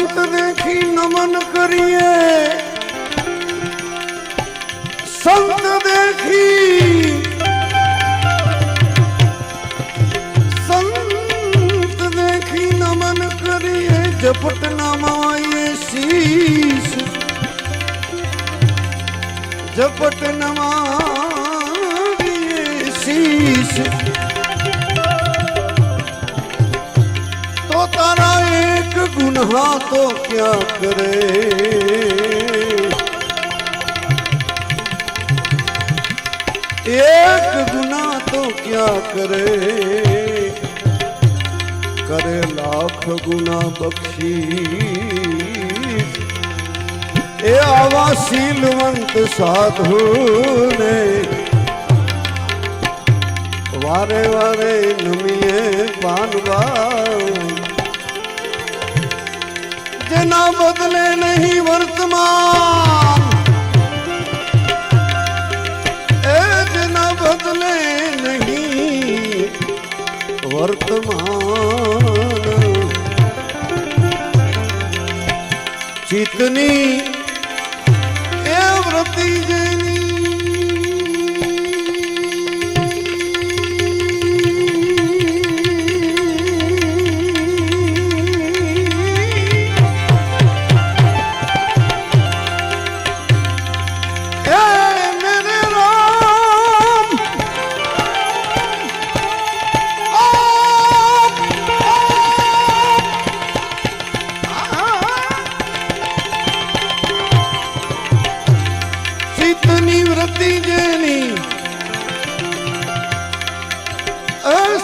संत देखी नमन करिए, संत देखी नमन करिए, जपट नमाइए शीश, जपट नमाइए शीश। तो तारा एक गुनाह तो क्या करे, एक गुनाह तो क्या करे, करे लाख गुना बख्शीश। ए आवा शीलवंत साधु ने वारे वारे नमिए पानवा, जना बदले नहीं वर्तमान, ए जना बदले नहीं वर्तमान। चितनी ए व्रति जनी,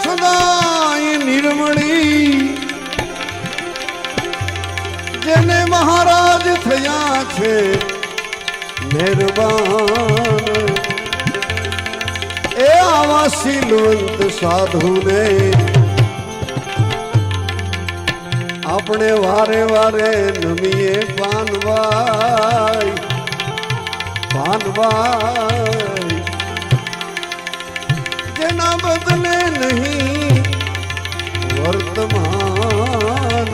सदाई निर्मली, जेने महाराज थया छे मेहरबान। ए आवा शीलवंत साधु ने अपने वारे वारे नमिए पानवाई, पानवाई। जना बदले नहीं वर्तमान।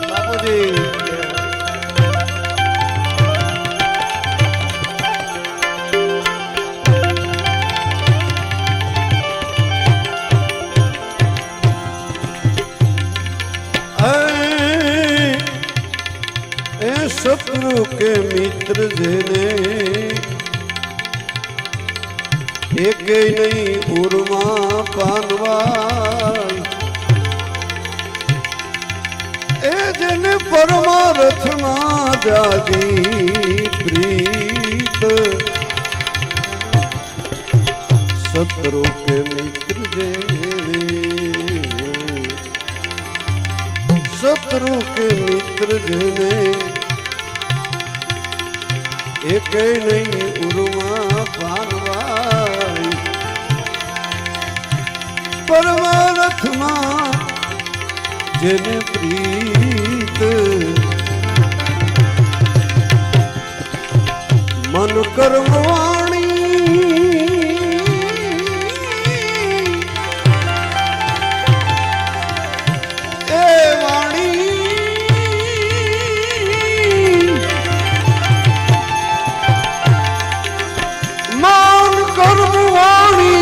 बापूजी शत्रु के मित्र जेने एक नहीं उर्मा पानवाई। ए जेने परमार्थ ना जागी प्रीत, शत्रु के मित्र जेने, शत्रु के मित्र जेने एक नहीं उर्मा पानवाई। परमार्थ मां जेने प्रीत, मन कर्म वाणी ए वाणी, मान कर्म वाणी,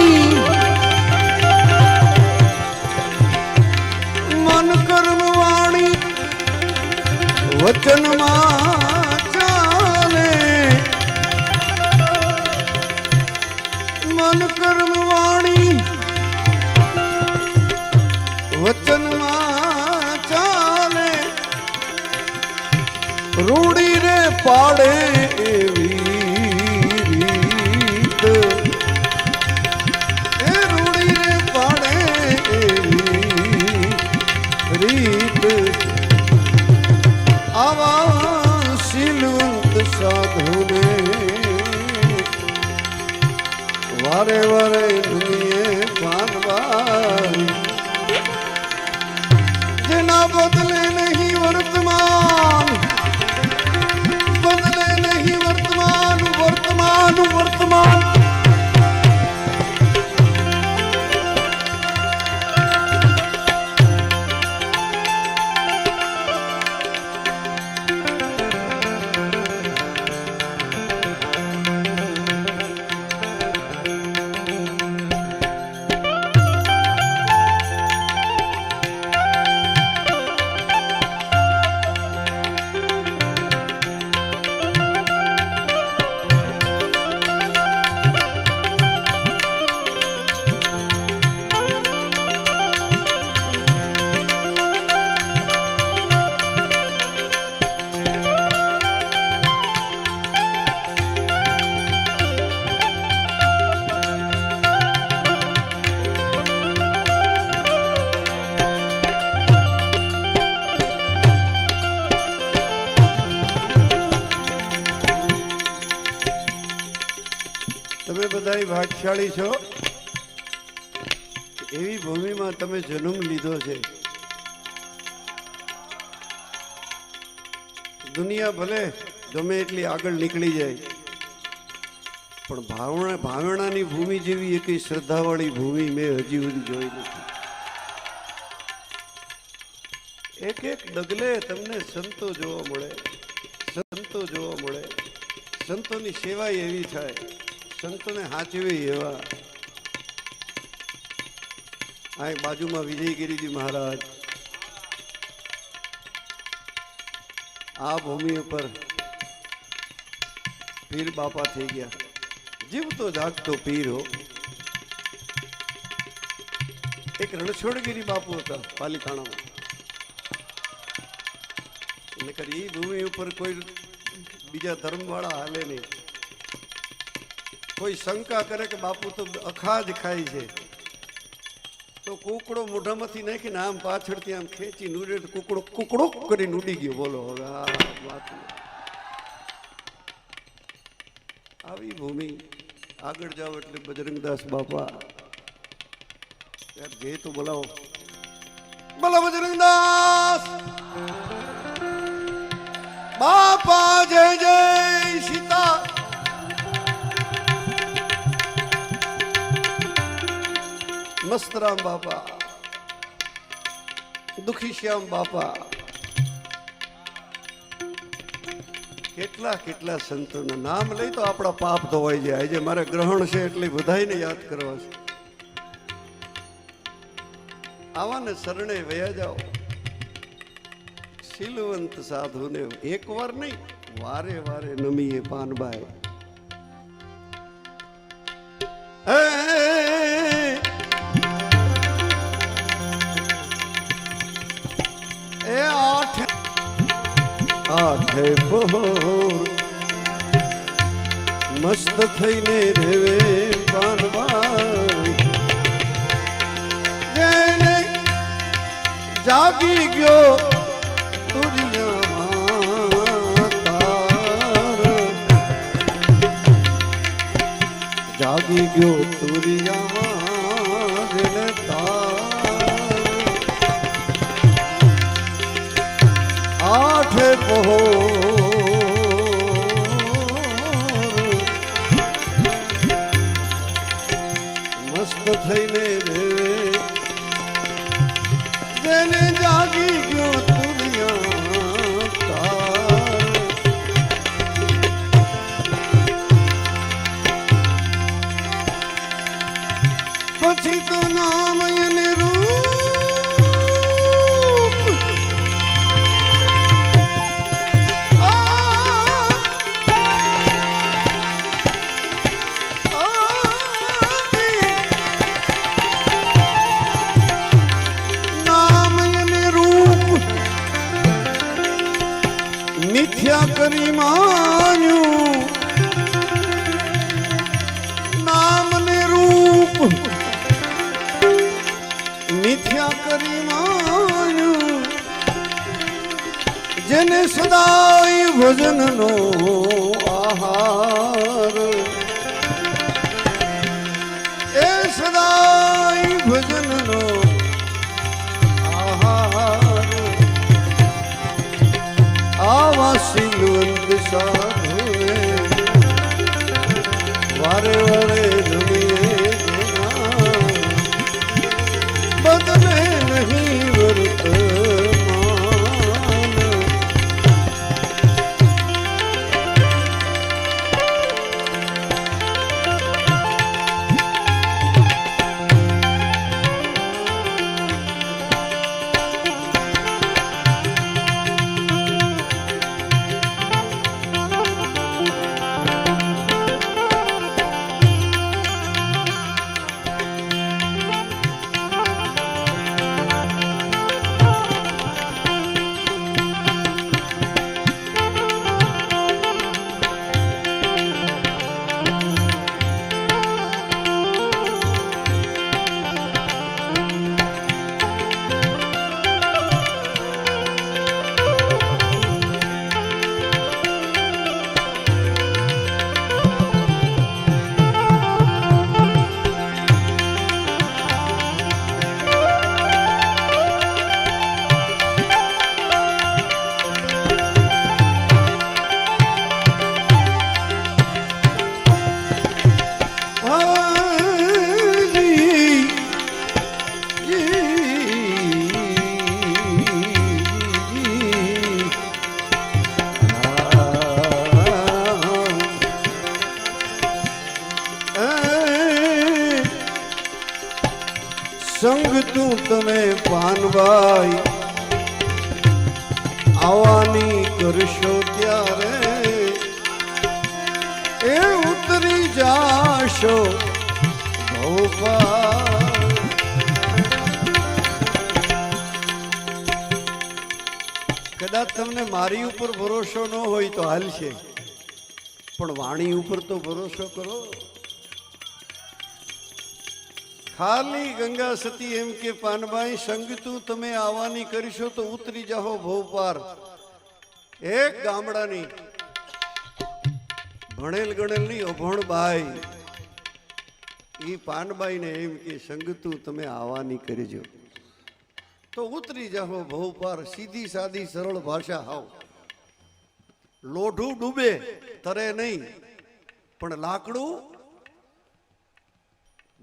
मन कर्म वाणी वचन मां चाले, मन कर्म वाणी वचन मां चाले। रूड़ी रे पाड़े एवी रीत, ए रूड़ी रे पाड़े एवी रीत। आवा शीलवंत साधु ने वारे वारे दुनिये पानवाई। जना बदले नहीं वर्तमान, बदले नहीं वर्तमान, वर्तमान બધાય ભાગશાળી છો, એવી ભૂમિમાં તમે જન્મ લીધો છે. દુનિયા ભલે ગમે એટલી આગળ નીકળી જાય, પણ ભાવણાની ભૂમિ જેવી એક શ્રદ્ધાવાળી ભૂમિ મેં હજી સુધી જોઈ નથી. એક એક ડગલે તમને સંતો જોવા મળે, સંતો જોવા મળે. સંતોની સેવા એવી થાય, સંતોને હાચવે એવા. આ બાજુમાં વિજયગીરીજી મહારાજ આ ભૂમિ ઉપર પીર બાપા થઈ ગયા. જીવતો જાગતો પીર હો. એક રણછોડગીરી બાપુ હતા પાલીતાણામાં. નકર એ ભૂમિ ઉપર કોઈ બીજા ધર્મ વાળા હાલે નહીં. કોઈ શંકા કરે કે બાપુ તો અખાજ ખાય છે, તો કુકડો મોઢામાંથી નાખીને આમ પાછળથી આમ ખેંચી ઉડે તો કુકડો કુકડો કરીને ઉડી ગયો. બોલો હવે આ વાત. આવી ભૂમિ આગળ જાઓ એટલે બજરંગદાસ બાપા યાર જે તો બોલાવો. બોલો બજરંગદાસ બાપા જય જય સીતા. મસ્તરામ બાપા, દુખી શ્યામ બાપા, કેટલા કેટલા સંતોના નામ લઈ તો આપણા પાપ ધોવાઈ જાય. આજે મારે ગ્રહણ છે એટલે બધાને યાદ કરવા છે. આવાને શરણે વયા જાઓ. શીલવંત સાધુને એક વાર નહીં વારે વારે નમીએ પાનબાઈ. એ આઠે પહોર મસ્ત થઈને રેવે પાનબાઈ. જેને જાગી ગયો જાગી ગયો તુરિયામાં જેને આઠે પહોર મસ્ત થઈને રે જેને જાગી ગયો પછી તો નામ એને રૂપ નામ એને રૂપ મિથ્યા કરી માન્યું. નામ ને રૂપ મિથ્યા કરી માન્યું. જેને સદાય ભજનનો આહાર, એ સદાય ભજનનો આહાર. આવા શીલવંત સાધુને વારે વારે નમીએ બદલે નહીં વર્તમાન. તું તમે પાનભાઈ આવવાની કરશો ત્યારે એ ઉતરી જાશો ભવપાર. કદાચ તમને મારી ઉપર ભરોસો ન હોય તો હાલશે, પણ વાણી ઉપર તો ભરોસો કરો. ખાલી ગંગા સતી એમ કે પાનભાઈ સંગ તું તમે આવવાની કરશો તો ઉતરી જાહો ભવપાર. એક ગામડાની ભણેલ ગણેલ ની અભણ બાઈ ઈ પાનબાઈ ને એમ કે સંગ તું તમે આવવાની કરજો તો ઉતરી જાહો ભવપાર. સીધી સાદી સરળ ભાષા હાવ. લોઢું ડૂબે તરે નહીં, પણ લાકડું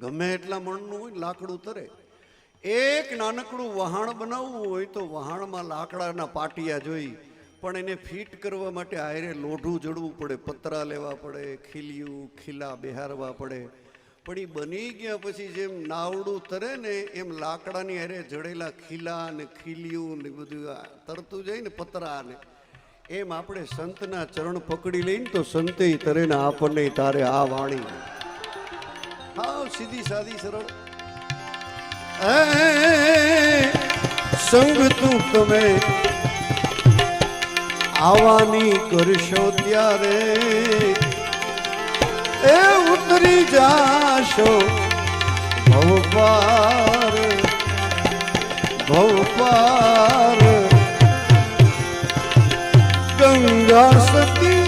ગમે એટલા મણનું હોય લાકડું તરે. એક નાનકડું વહાણ બનાવવું હોય તો વહાણમાં લાકડાના પાટિયા જોઈ, પણ એને ફિટ કરવા માટે આયરે લોઢું જડવું પડે, પતરા લેવા પડે, ખીલિયું ખીલા બેહારવા પડે. પણ એ બની ગયા પછી જેમ નાવડું તરે ને એમ લાકડાની હારે જડેલા ખીલા ને ખીલિયું ને બધું તરતું જાય ને પતરા ને એમ આપણે સંતના ચરણ પકડી લઈને તો સંતે તરે ને આપણને તારે આ વાણી હા સીધી સાદી સરળ. સંગ તું તમે આવવાની કરશો ત્યારે એ ઉતરી જાશો ભવપાર ભવપાર. ગંગા સતી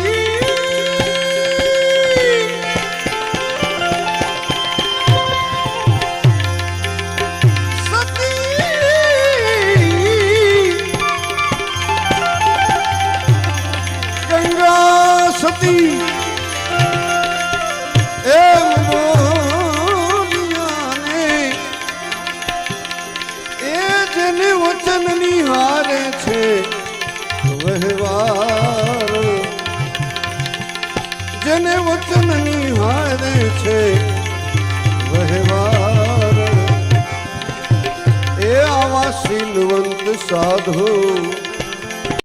સતી એમ બોલિયાને એ જેને વચન નિહારે છે વહેવાર, જેને વચન નિહારે છે વહેવાર. એ આવા શીલવંત સાધુ